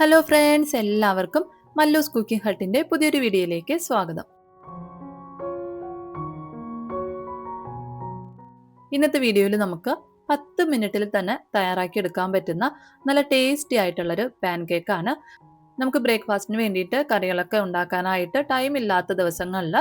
Hello friends, എല്ലാവർക്കും Mallus cooking ഹട്ടിന്റെ പുതിയൊരു വീഡിയോയിലേക്ക് സ്വാഗതം. ഇന്നത്തെ വീഡിയോയിൽ നമുക്ക് 10 മിനിറ്റിൽ തന്നെ തയ്യാറാക്കി എടുക്കാൻ പറ്റുന്ന നല്ല ടേസ്റ്റി ആയിട്ടുള്ളൊരു പാൻ കേക്കാണ്. നമുക്ക് ബ്രേക്ക്ഫാസ്റ്റിന് വേണ്ടിയിട്ട് കറികളൊക്കെ ഉണ്ടാക്കാനായിട്ട് ടൈം ഇല്ലാത്ത ദിവസങ്ങളിൽ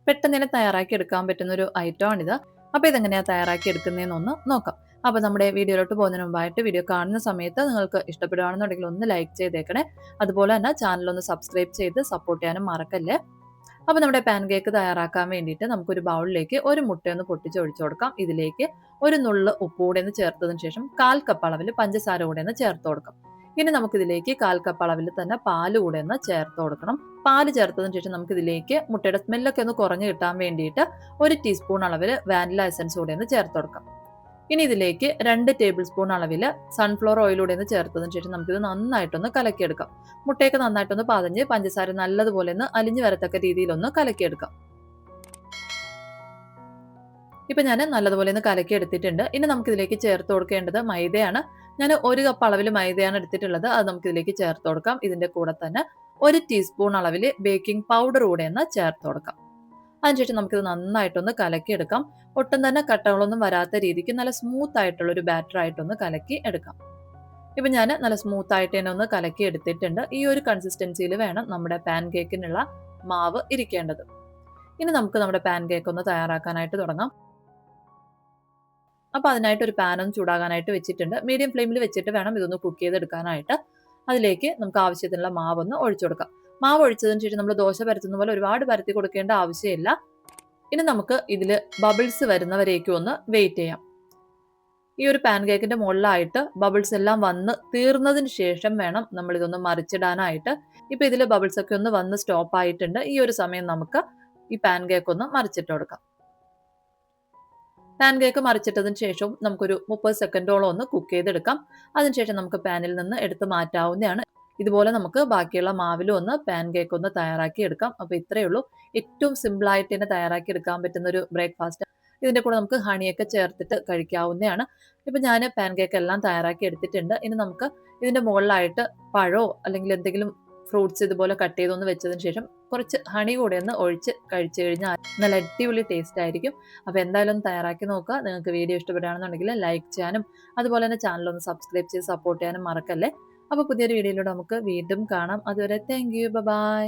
പെട്ടെന്ന് തന്നെ തയ്യാറാക്കി എടുക്കാൻ പറ്റുന്ന ഒരു ഐറ്റമാണിത്. അപ്പോൾ ഇതെങ്ങനെയാണ് തയ്യാറാക്കി എടുക്കുന്നതെന്നൊന്ന് നോക്കാം. അപ്പോൾ നമ്മുടെ വീഡിയോയിലോട്ട് പോകുന്നതിന് മുമ്പായിട്ട് വീഡിയോ കാണുന്ന സമയത്ത് നിങ്ങൾക്ക് ഇഷ്ടപ്പെടുകയാണെന്നുണ്ടെങ്കിൽ ഒന്ന് ലൈക്ക് ചെയ്തേക്കണേ. അതുപോലെ തന്നെ ചാനലൊന്ന് സബ്സ്ക്രൈബ് ചെയ്ത് സപ്പോർട്ട് ചെയ്യാനും മറക്കല്ലേ. അപ്പോൾ നമ്മുടെ പാൻ കേക്ക് തയ്യാറാക്കാൻ വേണ്ടിയിട്ട് നമുക്കൊരു ബൗളിലേക്ക് ഒരു മുട്ടയൊന്ന് പൊട്ടിച്ചൊഴിച്ചു കൊടുക്കാം. ഇതിലേക്ക് ഒരു നുള്ള് ഉപ്പ് കൂടെ ഒന്ന് ചേർത്തതിന് ശേഷം 1/4 കപ്പ് അളവിൽ പഞ്ചസാര കൂടെ ഒന്ന് ചേർത്ത് കൊടുക്കാം. ഇനി നമുക്കിതിലേക്ക് 1/4 കപ്പ് അളവിൽ തന്നെ പാല് കൂടെ ഒന്ന് ചേർത്ത് കൊടുക്കണം. പാല് ചേർത്തതിന് ശേഷം നമുക്കിതിലേക്ക് മുട്ടയുടെ സ്മെല്ലൊക്കെ ഒന്ന് കുറഞ്ഞു കിട്ടാൻ വേണ്ടിയിട്ട് 1 ടീസ്പൂൺ അളവിൽ വാനില എസൻസ് കൂടെ ഒന്ന് ചേർത്ത് കൊടുക്കാം. ഇനി ഇതിലേക്ക് 2 ടേബിൾ സ്പൂൺ അളവിൽ സൺഫ്ലവർ ഓയിലൂടെ ഒന്ന് ചേർത്തതിന് ശേഷം നമുക്കിത് നന്നായിട്ടൊന്ന് കലക്കിയെടുക്കാം. മുട്ടയൊക്കെ നന്നായിട്ടൊന്ന് പതഞ്ഞ് പഞ്ചസാര നല്ലതുപോലെ ഒന്ന് അലിഞ്ഞു വരത്തക്ക രീതിയിലൊന്ന് കലക്കിയെടുക്കാം. ഇപ്പം ഞാൻ നല്ലതുപോലെ ഒന്ന് കലക്കി എടുത്തിട്ടുണ്ട്. ഇനി നമുക്കിതിലേക്ക് ചേർത്ത് കൊടുക്കേണ്ടത് മൈദയാണ്. ഞാൻ 1 കപ്പ് അളവിൽ മൈദയാണ് എടുത്തിട്ടുള്ളത്. അത് നമുക്കിതിലേക്ക് ചേർത്ത് കൊടുക്കാം. ഇതിൻ്റെ കൂടെ തന്നെ 1 ടീസ്പൂൺ അളവിൽ ബേക്കിംഗ് പൗഡർ കൂടെ ഒന്ന് ചേർത്ത് കൊടുക്കാം. അതിനുശേഷം നമുക്കിത് നന്നായിട്ടൊന്ന് കലക്കിയെടുക്കാം. ഒട്ടും തന്നെ കട്ടകളൊന്നും വരാത്ത രീതിക്ക് നല്ല സ്മൂത്ത് ആയിട്ടുള്ള ഒരു ബാറ്റർ ആയിട്ടൊന്ന് കലക്കി എടുക്കാം. ഇപ്പം ഞാൻ നല്ല സ്മൂത്ത് ആയിട്ട് തന്നെ ഒന്ന് കലക്കി എടുത്തിട്ടുണ്ട്. ഈ ഒരു കൺസിസ്റ്റൻസിയിൽ വേണം നമ്മുടെ പാൻ കേക്കിനുള്ള മാവ് ഇരിക്കേണ്ടത്. ഇനി നമുക്ക് നമ്മുടെ പാൻ കേക്ക് ഒന്ന് തയ്യാറാക്കാനായിട്ട് തുടങ്ങാം. അപ്പോൾ അതിനായിട്ട് ഒരു പാൻ ഒന്ന് ചൂടാകാനായിട്ട് വെച്ചിട്ടുണ്ട്. മീഡിയം ഫ്ലെയിമിൽ വെച്ചിട്ട് വേണം ഇതൊന്ന് കുക്ക് ചെയ്തെടുക്കാനായിട്ട്. അതിലേക്ക് നമുക്ക് ആവശ്യത്തിനുള്ള മാവൊന്ന് ഒഴിച്ചു കൊടുക്കാം. മാവ് ഒഴിച്ചതിന് ശേഷം നമ്മൾ ദോശ പരത്തുന്ന പോലെ ഒരുപാട് പരത്തി കൊടുക്കേണ്ട ആവശ്യമില്ല. ഇനി നമുക്ക് ഇതിൽ ബബിൾസ് വരുന്നവരേക്കും ഒന്ന് വെയിറ്റ് ചെയ്യാം. ഈ ഒരു പാൻ കേക്കിന്റെ മുകളിലായിട്ട് ബബിൾസ് എല്ലാം വന്ന് തീർന്നതിന് ശേഷം വേണം നമ്മൾ ഇതൊന്ന് മറിച്ചിടാനായിട്ട്. ഇപ്പൊ ഇതിൽ ബബിൾസ് ഒക്കെ ഒന്ന് വന്ന് സ്റ്റോപ്പ് ആയിട്ടുണ്ട്. ഈ ഒരു സമയം നമുക്ക് ഈ പാൻ കേക്ക് ഒന്ന് മറിച്ചിട്ട് കൊടുക്കാം. പാൻ കേക്ക് മറിച്ചിട്ടതിന് ശേഷവും നമുക്കൊരു 30 സെക്കൻഡോളം ഒന്ന് കുക്ക് ചെയ്തെടുക്കാം. അതിനുശേഷം നമുക്ക് പാനിൽ നിന്ന് എടുത്ത് മാറ്റാവുന്നതാണ്. ഇതുപോലെ നമുക്ക് ബാക്കിയുള്ള മാവിലും ഒന്ന് പാൻ കേക്ക് ഒന്ന് തയ്യാറാക്കി എടുക്കാം. അപ്പോൾ ഇത്രയേ ഉള്ളൂ. ഏറ്റവും സിമ്പിളായിട്ട് തന്നെ തയ്യാറാക്കി എടുക്കാൻ പറ്റുന്ന ഒരു ബ്രേക്ക്ഫാസ്റ്റ്. ഇതിൻ്റെ കൂടെ നമുക്ക് ഹണിയൊക്കെ ചേർത്തിട്ട് കഴിക്കാവുന്നതാണ്. ഇപ്പം ഞാൻ പാൻ കേക്ക് എല്ലാം തയ്യാറാക്കി എടുത്തിട്ടുണ്ട്. ഇനി നമുക്ക് ഇതിൻ്റെ മുകളിലായിട്ട് പഴമോ അല്ലെങ്കിൽ എന്തെങ്കിലും ഫ്രൂട്ട്സ് ഇതുപോലെ കട്ട് ചെയ്തൊന്ന് വെച്ചതിന് ശേഷം കുറച്ച് ഹണി കൂടെ ഒന്ന് ഒഴിച്ച് കഴിച്ചു കഴിഞ്ഞാൽ നല്ല അടിപൊളി ടേസ്റ്റ് ആയിരിക്കും. അപ്പോൾ എന്തായാലും ഒന്ന് തയ്യാറാക്കി നോക്കുക. നിങ്ങൾക്ക് വീഡിയോ ഇഷ്ടപ്പെടുകയാണെന്നുണ്ടെങ്കിൽ ലൈക്ക് ചെയ്യാനും അതുപോലെ തന്നെ ചാനലൊന്ന് സബ്സ്ക്രൈബ് ചെയ്ത് സപ്പോർട്ട് ചെയ്യാനും മറക്കല്ലേ. അപ്പോൾ പുതിയൊരു വീഡിയോയിലൂടെ നമുക്ക് വീണ്ടും കാണാം. അതുവരെ താങ്ക് യു, ബൈ.